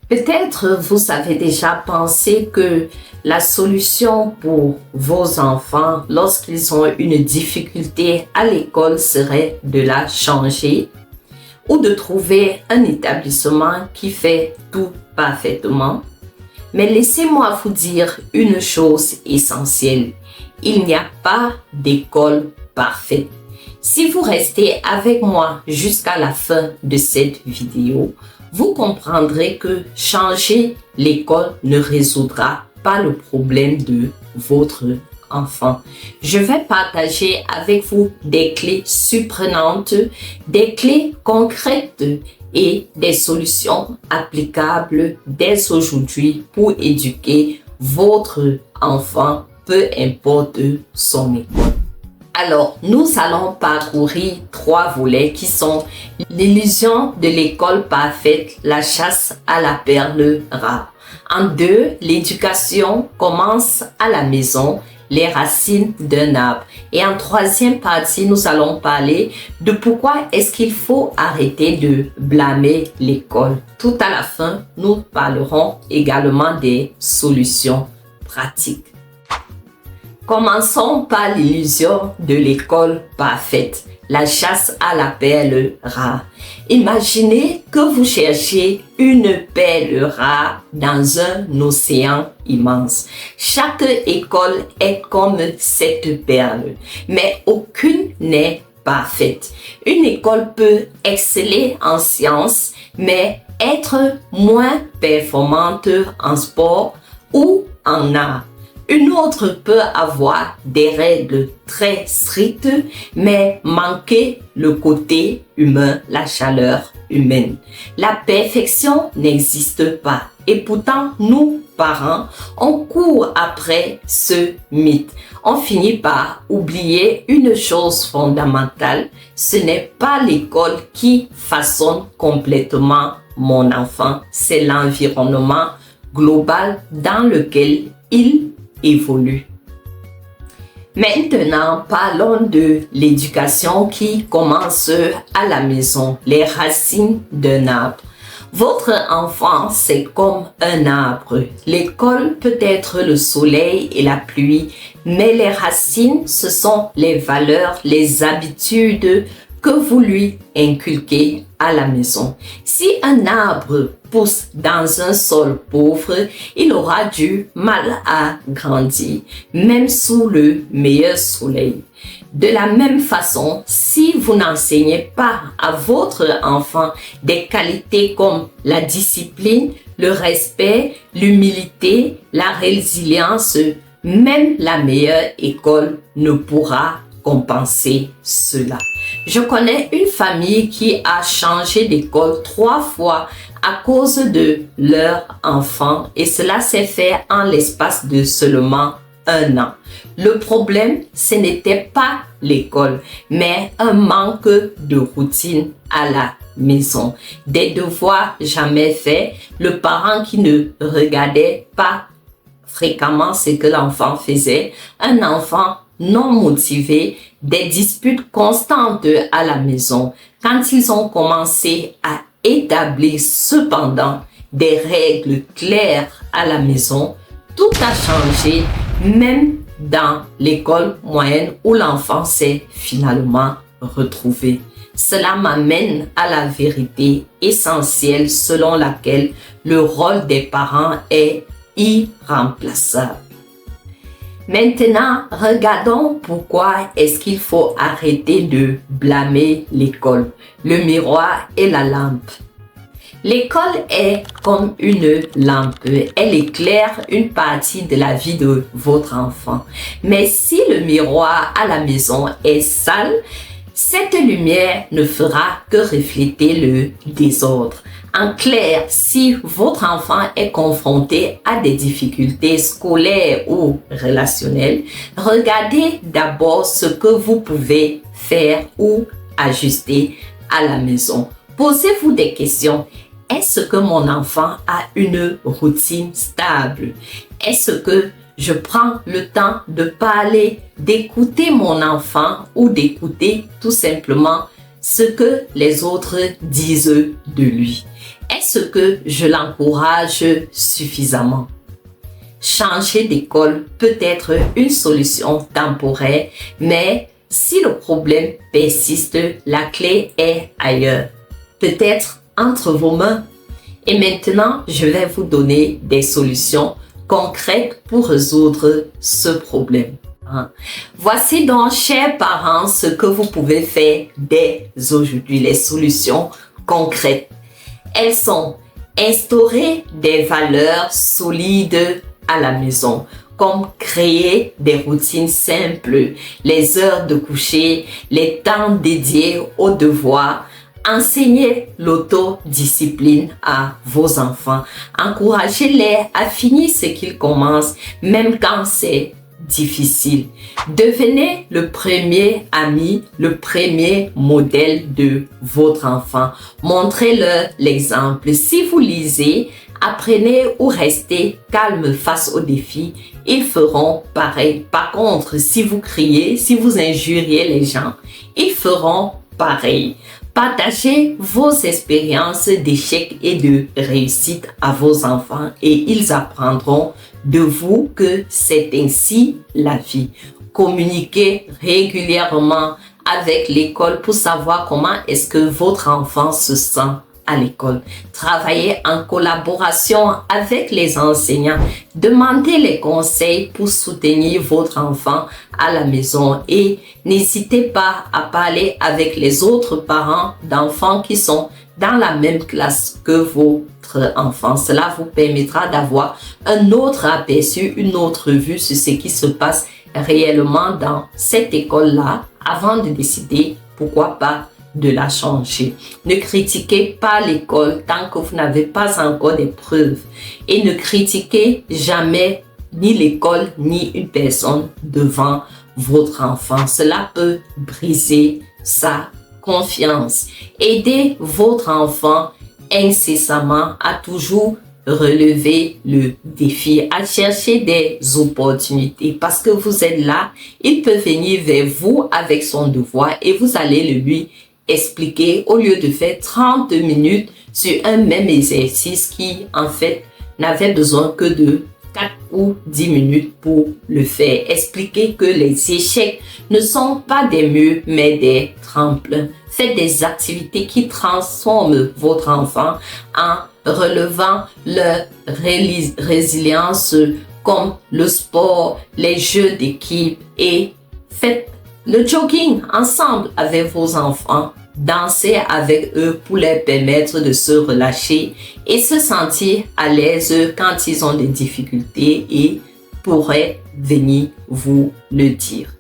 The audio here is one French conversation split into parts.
Peut-être vous avez déjà pensé que la solution pour vos enfants lorsqu'ils ont une difficulté à l'école serait de la changer ou de trouver un établissement qui fait tout parfaitement. Mais laissez-moi vous dire une chose essentielle. Il n'y a pas d'école parfaite. Si vous restez avec moi jusqu'à la fin de cette vidéo, vous comprendrez que changer l'école ne résoudra pas le problème de votre enfant. Je vais partager avec vous des clés surprenantes, des clés concrètes et des solutions applicables dès aujourd'hui pour éduquer votre enfant, peu importe son école. Alors, nous allons parcourir 3 volets qui sont l'illusion de l'école parfaite, la chasse à la perle rare. En 2, l'éducation commence à la maison, les racines d'un arbre. Et en 3e partie, nous allons parler de pourquoi est-ce qu'il faut arrêter de blâmer l'école. Tout à la fin, nous parlerons également des solutions pratiques. Commençons par l'illusion de l'école parfaite, la chasse à la perle rare. Imaginez que vous cherchez une perle rare dans un océan immense. Chaque école est comme cette perle, mais aucune n'est parfaite. Une école peut exceller en sciences, mais être moins performante en sport ou en art. Une autre peut avoir des règles très strictes, mais manquer le côté humain, la chaleur humaine. La perfection n'existe pas. Et pourtant, nous, parents, on court après ce mythe. On finit par oublier une chose fondamentale. Ce n'est pas l'école qui façonne complètement mon enfant. C'est l'environnement global dans lequel il évolue. Maintenant, parlons de l'éducation qui commence à la maison, les racines d'un arbre. Votre enfant, c'est comme un arbre. L'école peut être le soleil et la pluie, mais les racines, ce sont les valeurs, les habitudes que vous lui inculquez à la maison. Si un arbre pousse dans un sol pauvre, il aura du mal à grandir, même sous le meilleur soleil. De la même façon, si vous n'enseignez pas à votre enfant des qualités comme la discipline, le respect, l'humilité, la résilience, même la meilleure école ne pourra compenser cela. Je connais une famille qui a changé d'école 3 fois à cause de leur enfant et cela s'est fait en l'espace de seulement 1 an. Le problème, ce n'était pas l'école, mais un manque de routine à la maison. Des devoirs jamais faits, le parent qui ne regardait pas fréquemment ce que l'enfant faisait, un enfant non motivés, des disputes constantes à la maison. Quand ils ont commencé à établir cependant des règles claires à la maison, tout a changé, même dans l'école moyenne où l'enfant s'est finalement retrouvé. Cela m'amène à la vérité essentielle selon laquelle le rôle des parents est irremplaçable. Maintenant, regardons pourquoi est-ce qu'il faut arrêter de blâmer l'école, le miroir et la lampe. L'école est comme une lampe, elle éclaire une partie de la vie de votre enfant. Mais si le miroir à la maison est sale, cette lumière ne fera que refléter le désordre. En clair, si votre enfant est confronté à des difficultés scolaires ou relationnelles, regardez d'abord ce que vous pouvez faire ou ajuster à la maison. Posez-vous des questions. Est-ce que mon enfant a une routine stable? Est-ce que je prends le temps de parler, d'écouter mon enfant ou d'écouter tout simplement ce que les autres disent de lui? Est-ce que je l'encourage suffisamment? Changer d'école peut être une solution temporaire, mais si le problème persiste, la clé est ailleurs, peut-être entre vos mains. Et maintenant, je vais vous donner des solutions concrètes pour résoudre ce problème. Voici donc, chers parents, ce que vous pouvez faire dès aujourd'hui, les solutions concrètes. Elles sont instaurer des valeurs solides à la maison, comme créer des routines simples, les heures de coucher, les temps dédiés aux devoirs, enseigner l'autodiscipline à vos enfants, encouragez-les à finir ce qu'ils commencent, même quand c'est difficile. Devenez le premier ami, le premier modèle de votre enfant. Montrez-leur l'exemple. Si vous lisez, apprenez ou restez calme face aux défis, ils feront pareil. Par contre, si vous criez, si vous injuriez les gens, ils feront pareil. Partagez vos expériences d'échecs et de réussite à vos enfants et ils apprendront de vous que c'est ainsi la vie. Communiquez régulièrement avec l'école pour savoir comment est-ce que votre enfant se sent à l'école. Travaillez en collaboration avec les enseignants. Demandez les conseils pour soutenir votre enfant à la maison et n'hésitez pas à parler avec les autres parents d'enfants qui sont dans la même classe que votre enfant. Cela vous permettra d'avoir un autre aperçu, une autre vue sur ce qui se passe réellement dans cette école-là avant de décider, pourquoi pas, de la changer. Ne critiquez pas l'école tant que vous n'avez pas encore des preuves et ne critiquez jamais ni l'école ni une personne devant votre enfant. Cela peut briser sa confiance. Aidez votre enfant incessamment à toujours relever le défi, à chercher des opportunités parce que vous êtes là, il peut venir vers vous avec son devoir et vous allez le lui expliquer au lieu de faire 30 minutes sur un même exercice qui en fait n'avait besoin que de 4 ou 10 minutes pour le faire. Expliquez que les échecs ne sont pas des murs mais des tremplins. Faites des activités qui transforment votre enfant en relevant leur résilience comme le sport, les jeux d'équipe et faites le jogging ensemble avec vos enfants. Dansez avec eux pour leur permettre de se relâcher et se sentir à l'aise quand ils ont des difficultés et pourraient venir vous le dire.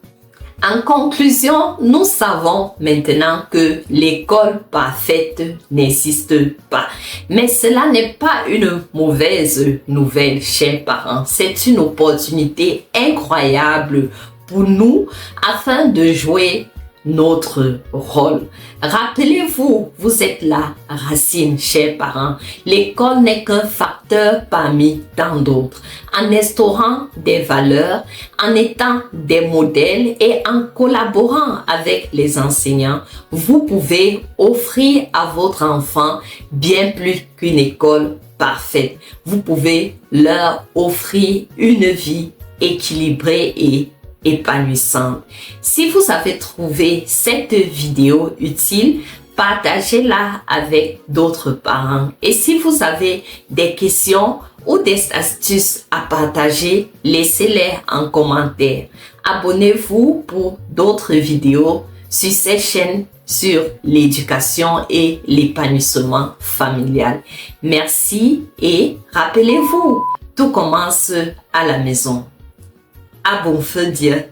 En conclusion, nous savons maintenant que l'école parfaite n'existe pas. Mais cela n'est pas une mauvaise nouvelle, chers parents. C'est une opportunité incroyable pour nous afin de jouer notre rôle. Rappelez-vous, vous êtes la racine, chers parents. L'école n'est qu'un facteur parmi tant d'autres. En instaurant des valeurs, en étant des modèles et en collaborant avec les enseignants, vous pouvez offrir à votre enfant bien plus qu'une école parfaite. Vous pouvez leur offrir une vie équilibrée et épanouissante. Si vous avez trouvé cette vidéo utile, partagez-la avec d'autres parents. Et si vous avez des questions ou des astuces à partager, laissez-les en commentaire. Abonnez-vous pour d'autres vidéos sur cette chaîne sur l'éducation et l'épanouissement familial. Merci et rappelez-vous, tout commence à la maison. À bon feu Dieu.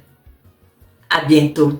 À bientôt.